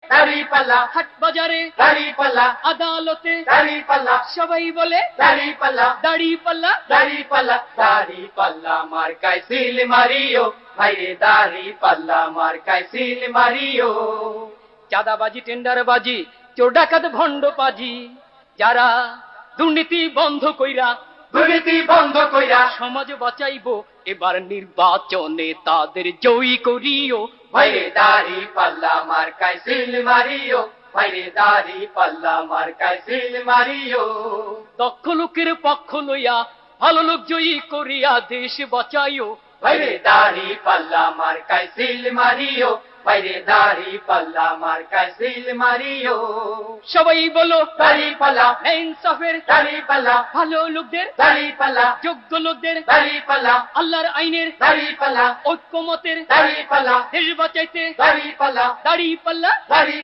দাড়ি পাল্লা, হাট বাজারে দাড়ি পাল্লা, আদালতে দাড়ি পাল্লা, সবাই বলে দাড়ি পাল্লা, দাড়ি পাল্লা। দাড়ি পাল্লা, দাড়ি পাল্লা মার্কায় সিল মারিও, ভাইরে দাড়ি পাল্লা মার্কায় সিল মারিও। চাঁদাবাজি টেন্ডারবাজি চোর ডাকাত ভণ্ড পাজি যারা দুর্নীতি বন্ধ কইরা দুর্নীতি বন্ধ কইরা সমাজ বাঁচাইবো এবার নির্বাচনে তাদের জয়ী করিও। ভাইরে দাড়ি পাল্লা মার্কায় সিল মারিও, ভাইরে দাড়ি পাল্লা মার্কায় সিল মারিও। দক্ষ লোকের পক্ষ লইয়া ভালো লোক জয়ী করিয়া দেশ বাঁচাইও। ভাইরে দাড়ি পাল্লা মার্কায় সিল মারিও, ভাইরে দাড়ি পাল্লা মার্কায় সিল মারিও। সবাই বলো দাড়ি পাল্লা, ইনসাফের দাড়ি পাল্লা, ভালো লোকদের দাড়ি পাল্লা, যোগ্য লোকদের দাড়ি পাল্লা, আল্লাহর আইনের দাড়ি পাল্লা, ঐক্যমতের দাড়ি পাল্লা, দেশ বাঁচাইতে দাড়ি পাল্লা, দাড়ি পাল্লা। দাড়ি